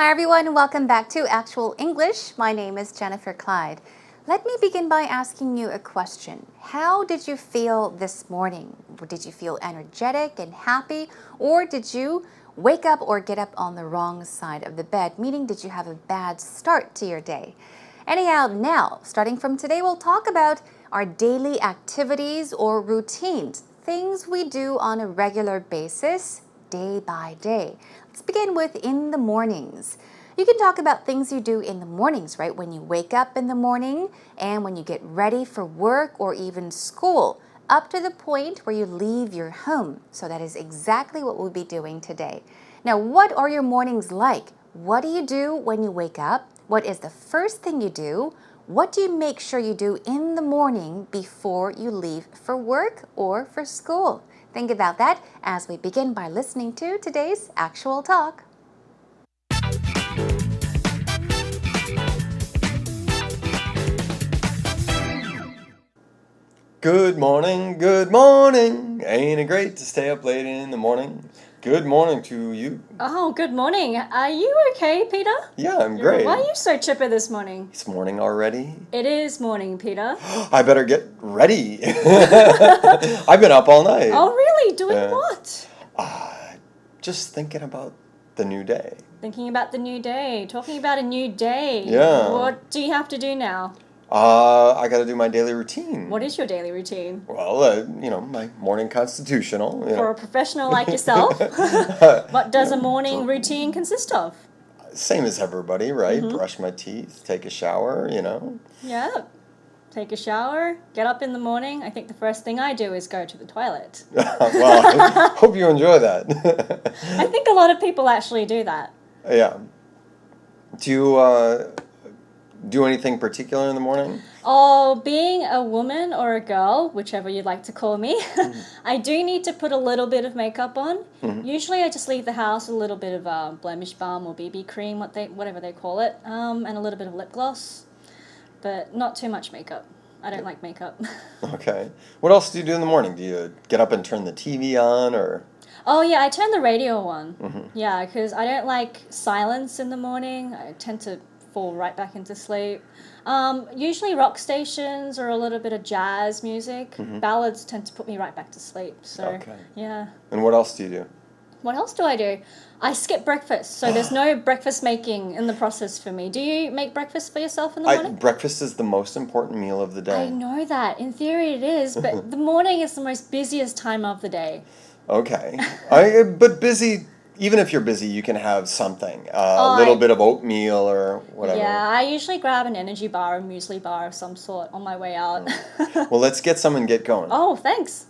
Hi everyone, welcome back to Actual English. My name is Jennifer Clyde. Let me begin by asking you a question. How did you feel this morning? Did you feel energetic and happy, or did you wake up or get up on the wrong side of the bed, meaning did you have a bad start to your day? Anyhow, now, starting from today, we'll talk about our daily activities or routines, things we do on a regular basis, day by day. Let's begin with in the mornings. You can talk about things you do in the mornings, right? When you wake up in the morning and when you get ready for work or even school, up to the point where you leave your home. So that is exactly what we'll be doing today. Now, what are your mornings like? What do you do when you wake up? What is the first thing you do? What do you make sure you do in the morning before you leave for work or for school? Think about that as we begin by listening to today's Actual Talk. Good morning. Ain't it great to stay up late in the morning? Good morning to you. Oh, good morning. Are you okay, Peter? Yeah, I'm great. Why are you so chipper this morning? It's morning already. It is morning, Peter. I better get ready. I've been up all night. Oh, really? Doing what? Just thinking about the new day. Thinking about the new day. Talking about a new day. Yeah. What do you have to do now? I got to do my daily routine. What is your daily routine? Well, my morning constitutional. For a professional like yourself, what does a morning routine consist of? Same as everybody, right? Brush my teeth, take a shower, Yeah. Take a shower, get up in the morning. I think the first thing I do is go to the toilet. Well, I hope you enjoy that. I think a lot of people actually do that. Yeah. Do you do anything particular in the morning? Oh, being a woman or a girl, whichever you'd like to call me, I do need to put a little bit of makeup on. Usually I just leave the house with a little bit of blemish balm or BB cream, whatever they call it, and a little bit of lip gloss, but not too much makeup. I don't like makeup. Okay. What else do you do in the morning? Do you get up and turn the TV on, or? Oh, yeah, I turn the radio on. Yeah, because I don't like silence in the morning. I tend to fall right back into sleep. Usually rock stations or a little bit of jazz music. Ballads tend to put me right back to sleep. So, okay. Yeah. And what else do you do? What else do I do? I skip breakfast, so there's no breakfast making in the process for me. Do you make breakfast for yourself in the morning? Breakfast is the most important meal of the day. I know that. In theory it is, but the morning is the most busiest time of the day. Okay. But busy... Even if you're busy, you can have something. A little bit of oatmeal or whatever. Yeah, I usually grab an energy bar or muesli bar of some sort on my way out. Well, let's get some and get going. Oh, thanks.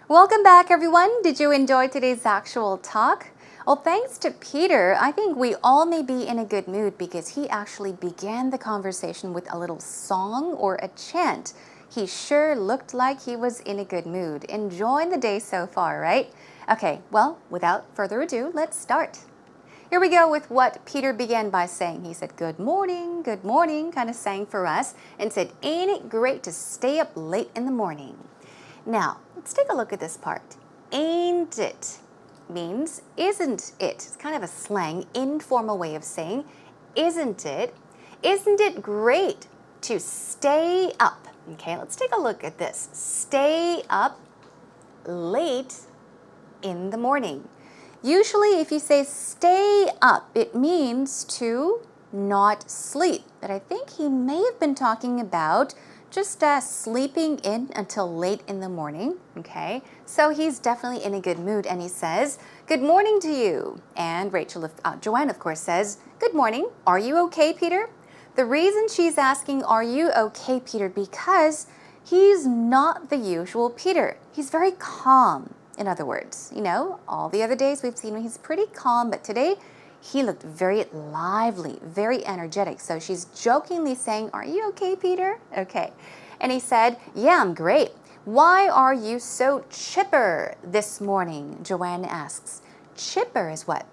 Welcome back, everyone. Did you enjoy today's Actual Talk? Well, thanks to Peter, I think we all may be in a good mood because he actually began the conversation with a little song or a chant. He sure looked like he was in a good mood, enjoying the day so far, right? Okay, well, without further ado, let's start. Here we go with what Peter began by saying. He said, good morning, kind of sang for us, and said, ain't it great to stay up late in the morning? Now, let's take a look at this part. Ain't it means isn't it. It's kind of a slang, informal way of saying, isn't it? Isn't it great to stay up? Okay, let's take a look at this. Stay up late in the morning. Usually if you say stay up, it means to not sleep. But I think he may have been talking about just sleeping in until late in the morning. Okay, so he's definitely in a good mood and he says, good morning to you. And Joanne, of course, says, good morning. Are you okay, Peter? The reason she's asking, are you okay, Peter? Because he's not the usual Peter. He's very calm, in other words. All the other days we've seen him, he's pretty calm, but today he looked very lively, very energetic. So she's jokingly saying, are you okay, Peter? Okay. And he said, yeah, I'm great. Why are you so chipper this morning? Joanne asks. Chipper is what?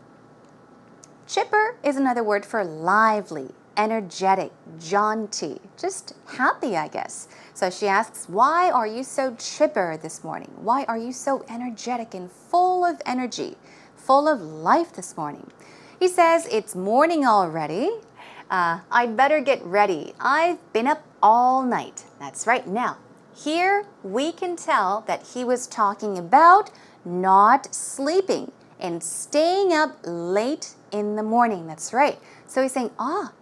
Chipper is another word for lively, energetic, jaunty, just happy, I guess. So she asks, why are you so chipper this morning? Why are you so energetic and full of energy? full of life this morning. He says, it's morning already. I'd better get ready. I've been up all night. That's right. Now, here we can tell that he was talking about not sleeping and staying up late in the morning. That's right. So he's saying,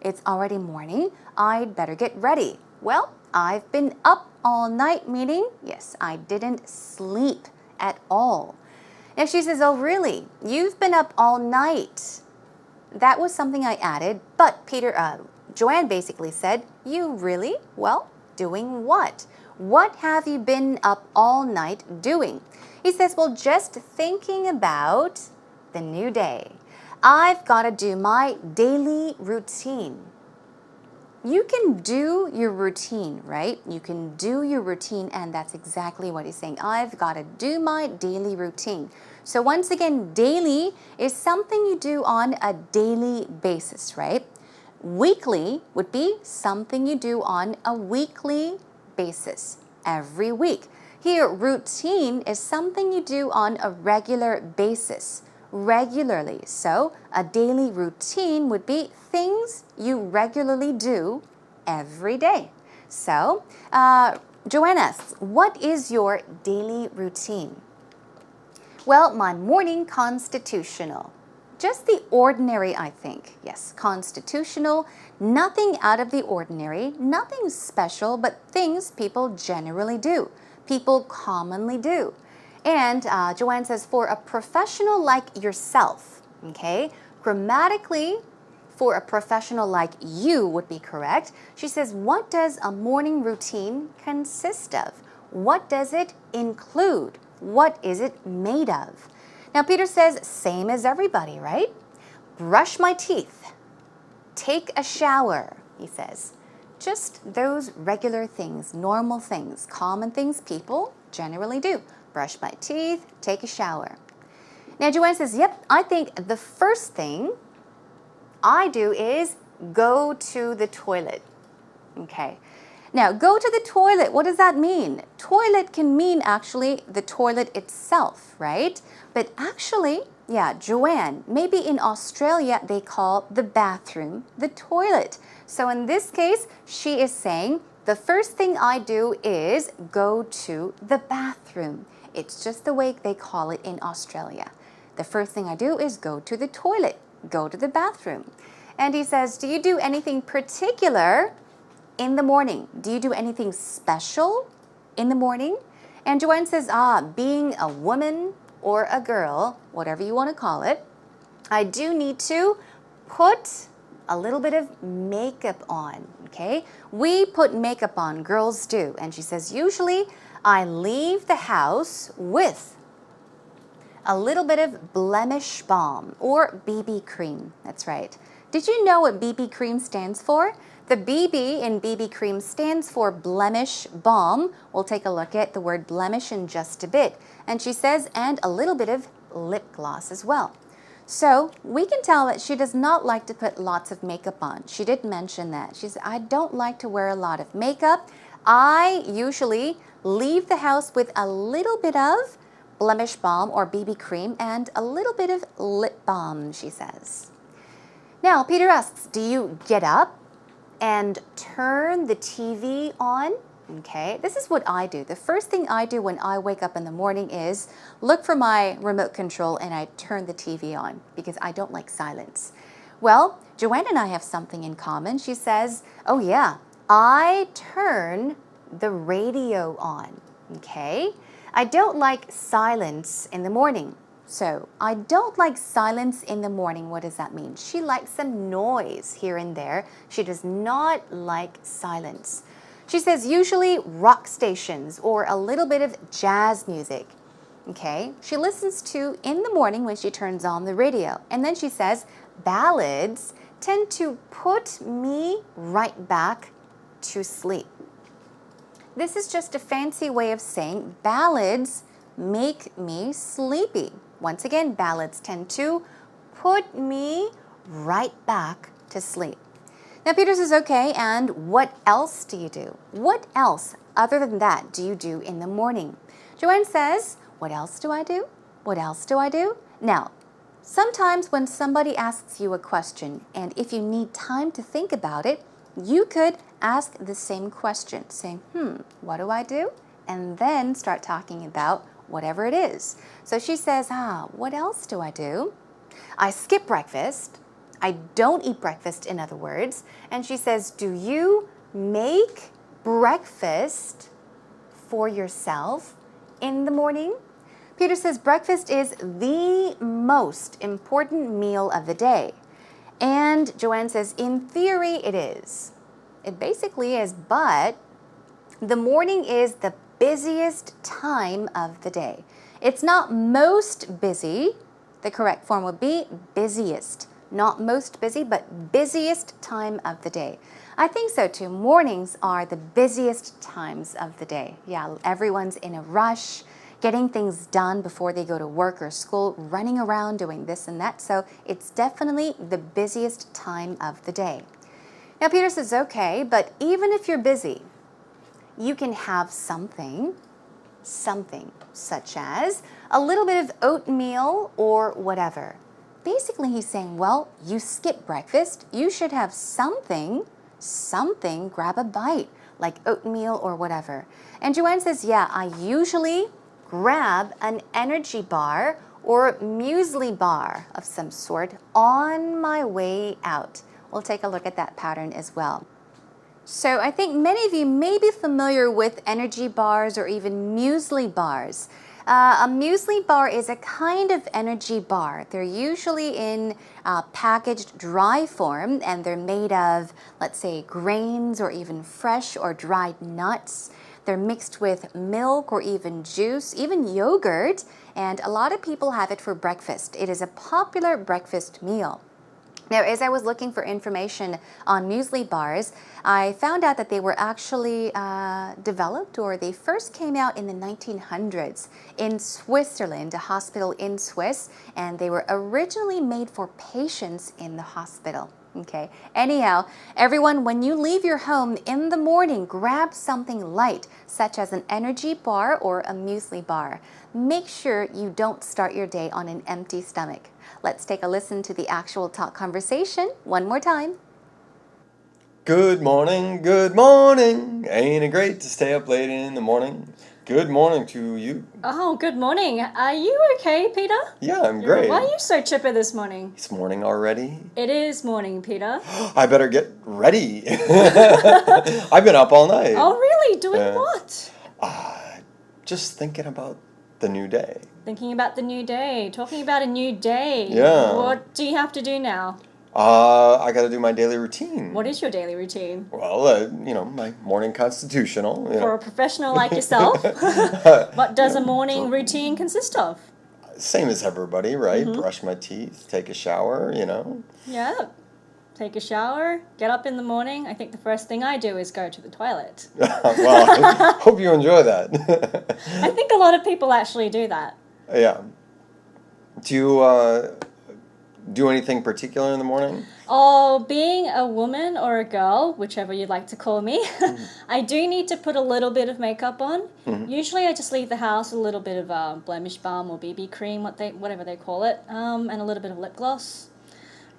it's already morning. I'd better get ready. Well, I've been up all night, meaning, yes, I didn't sleep at all. Now she says, oh, really? You've been up all night. That was something I added, but Joanne basically said, you really? Well, doing what? What have you been up all night doing? He says, well, just thinking about the new day. I've got to do my daily routine. You can do your routine, right? You can do your routine, and that's exactly what he's saying. I've got to do my daily routine. So once again, daily is something you do on a daily basis, right? Weekly would be something you do on a weekly basis, every week. Here, routine is something you do on a regular basis, regularly. So a daily routine would be things you regularly do every day. So Joanne asks, what is your daily routine? Well, my morning constitutional. Just the ordinary, I think. Yes, constitutional, nothing out of the ordinary, nothing special, but things people generally do, people commonly do. And Joanne says, for a professional like yourself, okay, grammatically, for a professional like you would be correct. She says, what does a morning routine consist of? What does it include? What is it made of? Now, Peter says, same as everybody, right? Brush my teeth. Take a shower, he says. Just those regular things, normal things, common things people generally do. Brush my teeth, take a shower. Now, Joanne says, yep, I think the first thing I do is go to the toilet. Okay. Now, go to the toilet, what does that mean? Toilet can mean actually the toilet itself, right? But actually, yeah, Joanne, maybe in Australia they call the bathroom the toilet. So in this case, she is saying, the first thing I do is go to the bathroom. It's just the way they call it in Australia. The first thing I do is go to the toilet, go to the bathroom. And he says, do you do anything particular in the morning? Do you do anything special in the morning? And Joanne says, being a woman or a girl, whatever you want to call it, I do need to put a little bit of makeup on, okay? We put makeup on, girls do. And she says, usually I leave the house with a little bit of blemish balm or BB cream. That's right. Did you know what BB cream stands for? The BB in BB cream stands for blemish balm. We'll take a look at the word blemish in just a bit. And she says, and a little bit of lip gloss as well. So we can tell that she does not like to put lots of makeup on. She did mention that. She said, I don't like to wear a lot of makeup. I usually leave the house with a little bit of blemish balm or BB cream and a little bit of lip balm, she says. Now, Peter asks, do you get up and turn the TV on? Okay, this is what I do. The first thing I do when I wake up in the morning is look for my remote control and I turn the TV on because I don't like silence. Well, Joanne and I have something in common. She says, oh yeah, I turn the radio on. Okay, I don't like silence in the morning. So, I don't like silence in the morning. What does that mean? She likes some noise here and there. She does not like silence. She says usually rock stations or a little bit of jazz music. Okay, she listens to in the morning when she turns on the radio. And then she says ballads tend to put me right back to sleep. This is just a fancy way of saying ballads make me sleepy. Once again, ballads tend to put me right back to sleep. Now, Peter says, okay, and what else do you do? What else, other than that, do you do in the morning? Joanne says, what else do I do? What else do I do? Now, Sometimes when somebody asks you a question, and if you need time to think about it, you could ask the same question, saying, what do I do? And then start talking about whatever it is. So she says, what else do I do? I skip breakfast. I don't eat breakfast, in other words. And she says, do you make breakfast for yourself in the morning? Peter says breakfast is the most important meal of the day. And Joanne says, in theory, it is. It basically is, but the morning is the busiest time of the day. It's not most busy. The correct form would be busiest. Not most busy, but busiest time of the day. I think so too. Mornings are the busiest times of the day. Yeah, everyone's in a rush, getting things done before they go to work or school, running around doing this and that. So it's definitely the busiest time of the day. Now Peter says, okay, but even if you're busy, you can have something such as a little bit of oatmeal or whatever. Basically he's saying, well, you skip breakfast, you should have something, grab a bite, like oatmeal or whatever. And Joanne says, yeah, I usually grab an energy bar or muesli bar of some sort on my way out. We'll take a look at that pattern as well. So I think many of you may be familiar with energy bars or even muesli bars. A muesli bar is a kind of energy bar. They're usually in packaged dry form, and they're made of, let's say, grains or even fresh or dried nuts. They're mixed with milk or even juice, even yogurt, and a lot of people have it for breakfast. It is a popular breakfast meal. Now, as I was looking for information on muesli bars, I found out that they were actually developed, or they first came out in the 1900s in Switzerland, a hospital in Swiss, and they were originally made for patients in the hospital. Okay. Anyhow, everyone, when you leave your home in the morning, grab something light, such as an energy bar or a muesli bar. Make sure you don't start your day on an empty stomach. Let's take a listen to the actual talk conversation one more time. Good morning, good morning. Ain't it great to stay up late in the morning? Good morning to you. Oh, good morning. Are you okay, Peter? Yeah, I'm great. Why are you so chipper this morning? It's morning already. It is morning, Peter. I better get ready. I've been up all night. Oh, really? Doing what? Just thinking about the new day. Thinking about the new day. Talking about a new day. Yeah. What do you have to do now? I got to do my daily routine. What is your daily routine? Well, my morning constitutional. For a professional like yourself, what does a morning routine consist of? Same as everybody, right? Brush my teeth, take a shower, Yeah. Take a shower, get up in the morning. I think the first thing I do is go to the toilet. Well, I hope you enjoy that. I think a lot of people actually do that. Yeah. Do you do anything particular in the morning? Oh, being a woman or a girl, whichever you'd like to call me, I do need to put a little bit of makeup on. Usually I just leave the house with a little bit of blemish balm or BB cream, whatever they call it, and a little bit of lip gloss,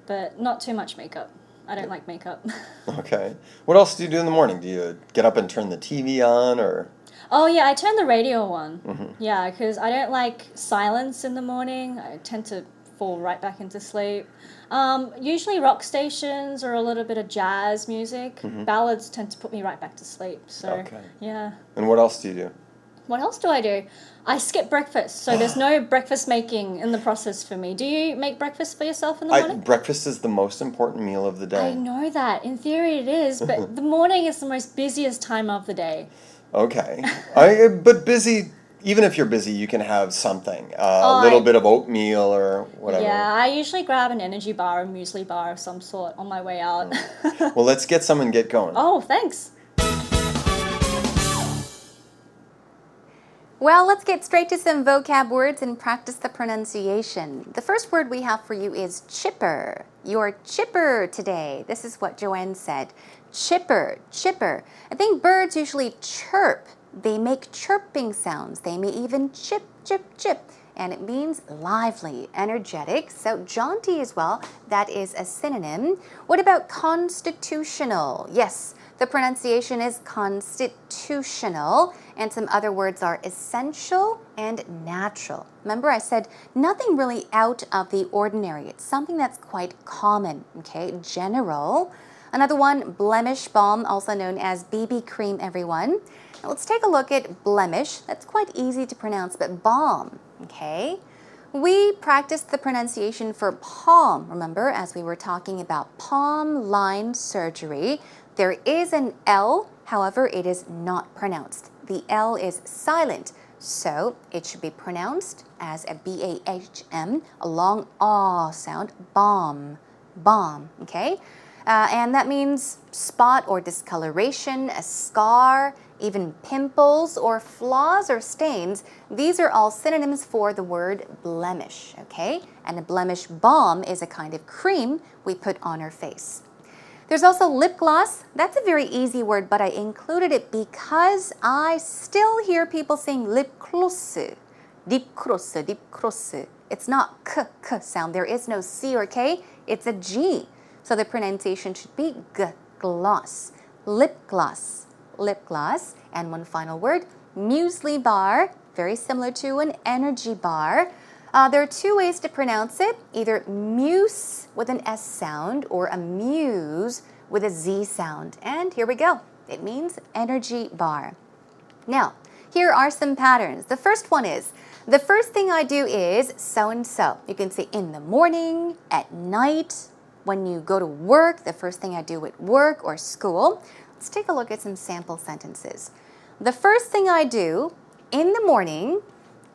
but not too much makeup. I don't like makeup. Okay. What else do you do in the morning? Do you get up and turn the TV on, or? Oh, yeah, I turn the radio on. Yeah, because I don't like silence in the morning. I tend to fall right back into sleep. Usually rock stations or a little bit of jazz music. Ballads tend to put me right back to sleep. So, okay. Yeah. And what else do you do? What else do I do? I skip breakfast, so there's no breakfast making in the process for me. Do you make breakfast for yourself in the morning? Breakfast is the most important meal of the day. I know that. In theory it is, but the morning is the most busiest time of the day. Okay. But busy, even if you're busy, you can have something. A little bit of oatmeal or whatever. Yeah, I usually grab an energy bar or muesli bar of some sort on my way out. Well, let's get some and get going. Oh, thanks. Well, let's get straight to some vocab words and practice the pronunciation. The first word we have for you is chipper. You're chipper today. This is what Joanne said. Chipper, chipper. I think birds usually chirp. They make chirping sounds. They may even chip, chip, chip. and it means lively, energetic. So jaunty as well, that is a synonym. What about constitutional? Yes, the pronunciation is constitutional, and some other words are essential and natural. Remember I said nothing really out of the ordinary. It's something that's quite common, okay? General. Another one, blemish balm, also known as BB cream, everyone. Now let's take a look at blemish. That's quite easy to pronounce, but balm, okay? We practiced the pronunciation for palm, remember, as we were talking about palm line surgery. There is an L, however, it is not pronounced. The L is silent, so it should be pronounced as a B-A-H-M, a long ah sound, balm, balm, okay? And that means spot or discoloration, a scar, even pimples or flaws or stains. These are all synonyms for the word blemish, okay? And a blemish balm is a kind of cream we put on our face. There's also lip gloss. That's a very easy word, but I included it because I still hear people saying lip gloss, lip gloss, lip gloss. It's not k sound. There is no C or K. It's a G. So the pronunciation should be g, gloss, lip gloss, lip gloss. And one final word, muesli bar, very similar to an energy bar. There are two ways to pronounce it, either muse with an S sound or amuse with a Z sound. And here we go. It means energy bar. Now, here are some patterns. The first one is, the first thing I do is so-and-so. You can say in the morning, at night, when you go to work, the first thing I do at work or school. Let's take a look at some sample sentences. The first thing I do in the morning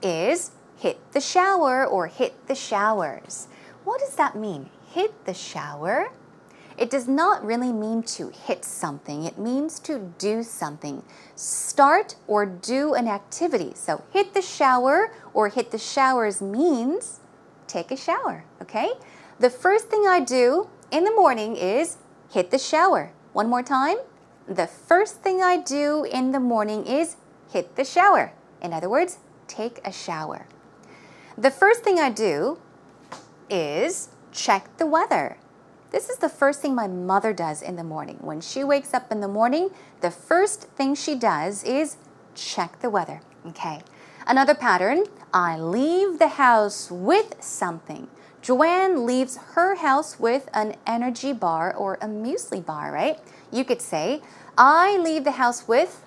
is hit the shower or hit the showers. What does that mean? Hit the shower? It does not really mean to hit something. It means to do something. Start or do an activity. So hit the shower or hit the showers means take a shower, okay? The first thing I do in the morning is hit the shower. One more time. The first thing I do in the morning is hit the shower. In other words, take a shower. The first thing I do is check the weather. This is the first thing my mother does in the morning. When she wakes up in the morning, the first thing she does is check the weather. Okay. Another pattern, I leave the house with something. Joanne leaves her house with an energy bar or a muesli bar, right? You could say, I leave the house with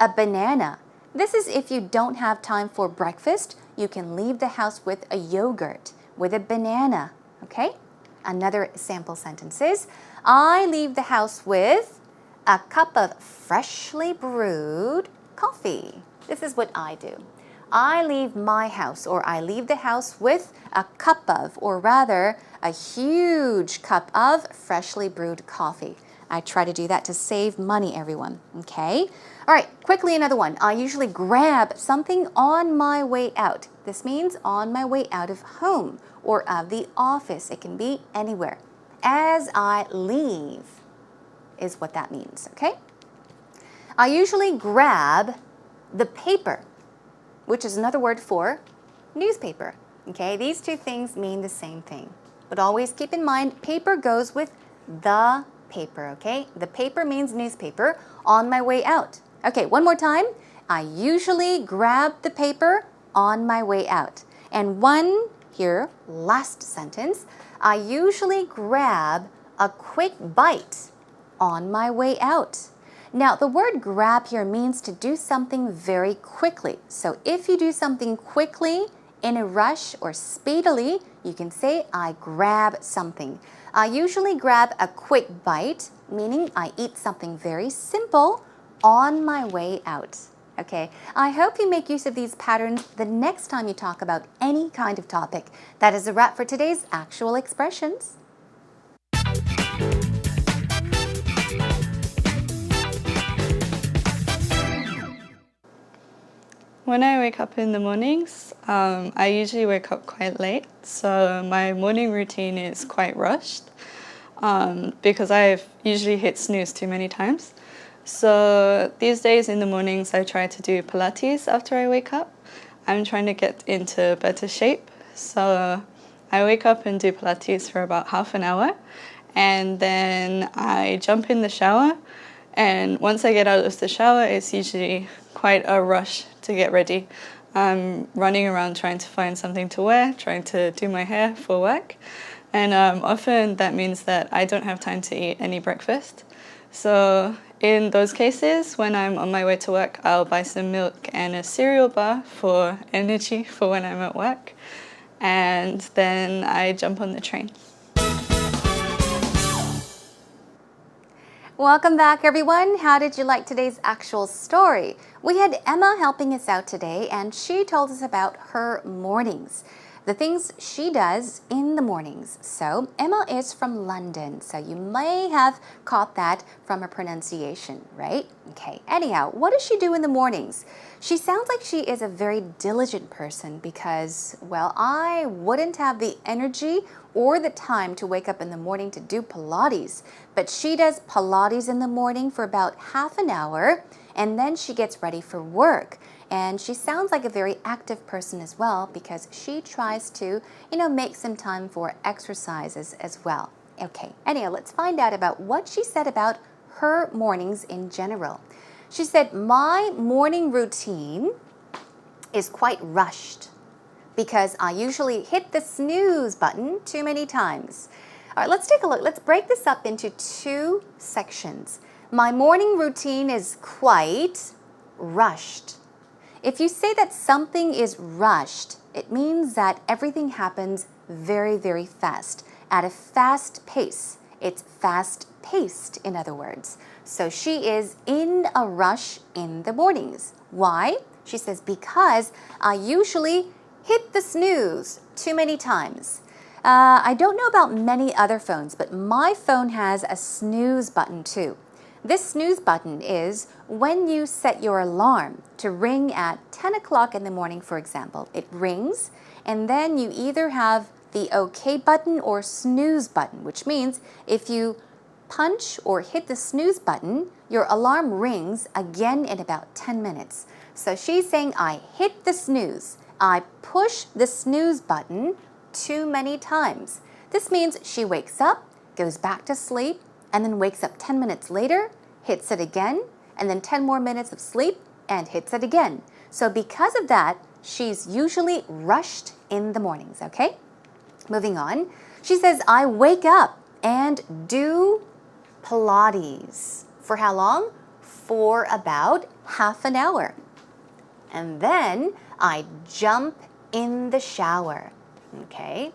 a banana. This is if you don't have time for breakfast, you can leave the house with a yogurt, with a banana, okay? Another sample sentence is, I leave the house with a cup of freshly brewed coffee. This is what I do. I leave my house, or I leave the house with a cup of, or rather a huge cup of freshly brewed coffee. I try to do that to save money, everyone, okay? All right, quickly another one. I usually grab something on my way out. This means on my way out of home or of the office. It can be anywhere. As I leave is what that means, okay? I usually grab the paper, which is another word for newspaper, okay? These two things mean the same thing. But always keep in mind, paper goes with the paper, okay? The paper means newspaper on my way out. Okay, one more time. I usually grab the paper on my way out. And one here, last sentence, I usually grab a quick bite on my way out. Now, the word grab here means to do something very quickly. So if you do something quickly, in a rush, or speedily, you can say, I grab something. I usually grab a quick bite, meaning I eat something very simple on my way out. Okay, I hope you make use of these patterns the next time you talk about any kind of topic. That is a wrap for today's Actual Expressions. When I wake up in the mornings, I usually wake up quite late, so my morning routine is quite rushed because I've usually hit snooze too many times. So these days in the mornings I try to do Pilates after I wake up. I'm trying to get into better shape. So I wake up and do Pilates for about half an hour, and then I jump in the shower. And once I get out of the shower, it's usually quite a rush to get ready. I'm running around trying to find something to wear, trying to do my hair for work. And often that means that I don't have time to eat any breakfast. So in those cases, when I'm on my way to work, I'll buy some milk and a cereal bar for energy for when I'm at work. And then I jump on the train. Welcome back, everyone. How did you like today's actual story? We had Emma helping us out today, and she told us about her mornings, the things she does in the mornings. So Emma is from London, so you may have caught that from her pronunciation, right? Okay, anyhow, what does she do in the mornings? She sounds like she is a very diligent person because, well, I wouldn't have the energy or the time to wake up in the morning to do Pilates. But she does Pilates in the morning for about half an hour, and then she gets ready for work. And she sounds like a very active person as well because she tries to, make some time for exercises as well. Okay, anyhow, let's find out about what she said about her mornings in general. She said, my morning routine is quite rushed because I usually hit the snooze button too many times. All right, let's take a look. Let's break this up into two sections. My morning routine is quite rushed. If you say that something is rushed, it means that everything happens very, very fast, at a fast pace. It's fast-paced, in other words. So she is in a rush in the mornings. Why? She says, because I usually hit the snooze too many times. I don't know about many other phones, but my phone has a snooze button too. This snooze button is when you set your alarm to ring at 10 o'clock in the morning, for example. It rings, and then you either have the OK button or snooze button, which means if you punch or hit the snooze button, your alarm rings again in about 10 minutes. So she's saying, I hit the snooze. I push the snooze button too many times. This means she wakes up, goes back to sleep, and then wakes up 10 minutes later, hits it again, and then 10 more minutes of sleep and hits it again. So because of that, she's usually rushed in the mornings, okay? Moving on, she says, I wake up and do Pilates. For how long? For about half an hour. And then I jump in the shower, okay?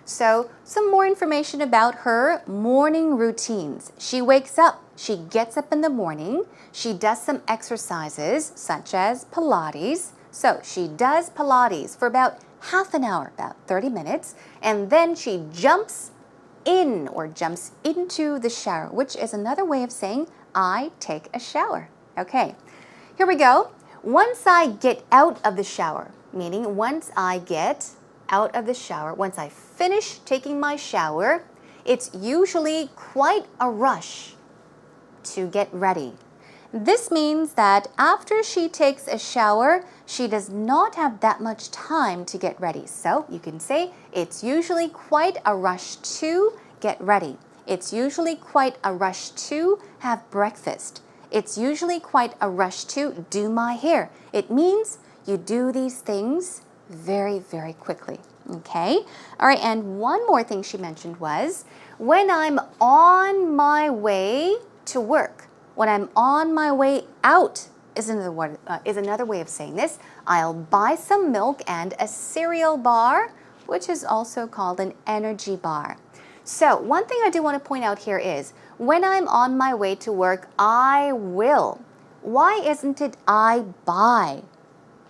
So some more information about her morning routines. She wakes up, she gets up in the morning, she does some exercises such as Pilates. So she does Pilates for about half an hour, about 30 minutes, and then she jumps in or jumps into the shower, which is another way of saying I take a shower. Okay, here we go. Once I get out of the shower, meaning once I get out of the shower, once I finish taking my shower, it's usually quite a rush to get ready. This means that after she takes a shower, she does not have that much time to get ready. So you can say it's usually quite a rush to get ready. It's usually quite a rush to have breakfast. It's usually quite a rush to do my hair. It means you do these things very, very quickly. Okay? All right, and one more thing she mentioned was when I'm on my way to work, when I'm on my way out is another way of saying this. I'll buy some milk and a cereal bar, which is also called an energy bar. So one thing I do want to point out here is when I'm on my way to work, I will. Why isn't it I buy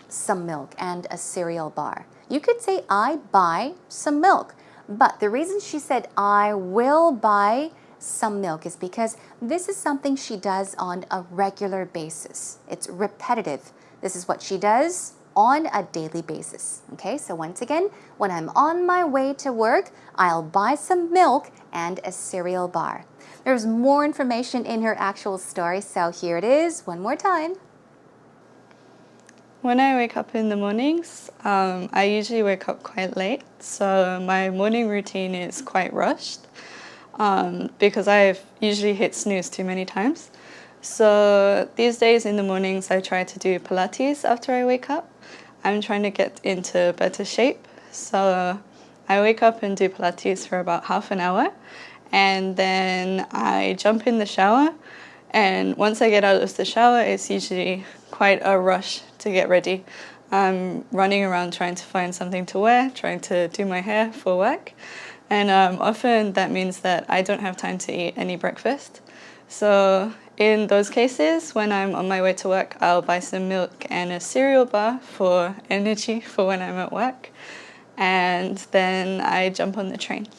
some milk and a cereal bar? You could say I buy some milk, but the reason she said I will buy some milk is because this is something she does on a regular basis. It's repetitive. This is what she does on a daily basis. Okay, so once again, when I'm on my way to work, I'll buy some milk and a cereal bar. There's more information in her actual story, so here it is one more time. When I wake up in the mornings, I usually wake up quite late, so my morning routine is quite rushed because I've usually hit snooze too many times. So these days in the mornings, I try to do Pilates after I wake up. I'm trying to get into better shape, so I wake up and do Pilates for about half an hour, and then I jump in the shower. And once I get out of the shower, it's usually quite a rush to get ready. I'm running around trying to find something to wear, trying to do my hair for work. And often that means that I don't have time to eat any breakfast. So in those cases, when I'm on my way to work, I'll buy some milk and a cereal bar for energy for when I'm at work. And then I jump on the train.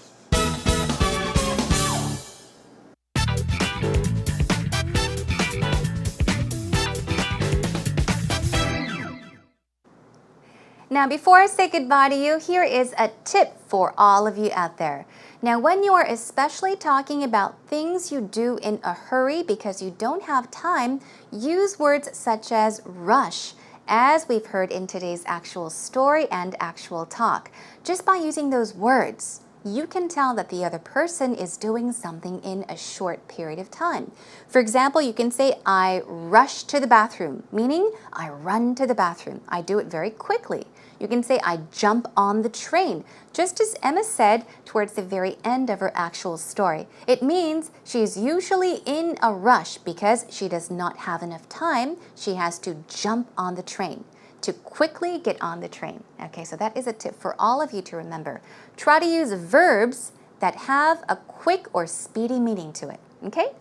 Now, before I say goodbye to you, here is a tip for all of you out there. Now, when you are especially talking about things you do in a hurry because you don't have time, use words such as rush, as we've heard in today's actual story and actual talk. Just by using those words, you can tell that the other person is doing something in a short period of time. For example, you can say, I rush to the bathroom, meaning I run to the bathroom. I do it very quickly. You can say, I jump on the train, just as Emma said towards the very end of her actual story. It means she's usually in a rush because she does not have enough time. She has to jump on the train to quickly get on the train. Okay, so that is a tip for all of you to remember. Try to use verbs that have a quick or speedy meaning to it. Okay?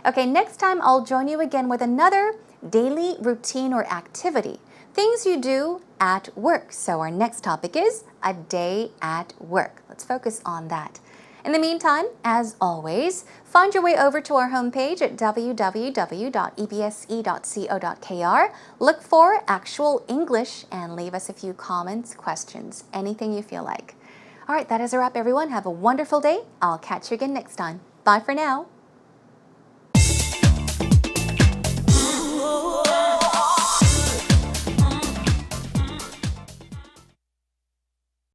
Okay, next time I'll join you again with another daily routine or activity. Things you do at work. So our next topic is a day at work. Let's focus on that. In the meantime, as always, find your way over to our homepage at www.ebse.co.kr. Look for Actual English and leave us a few comments, questions, anything you feel like. All right, that is a wrap, everyone. Have a wonderful day. I'll catch you again next time. Bye for now.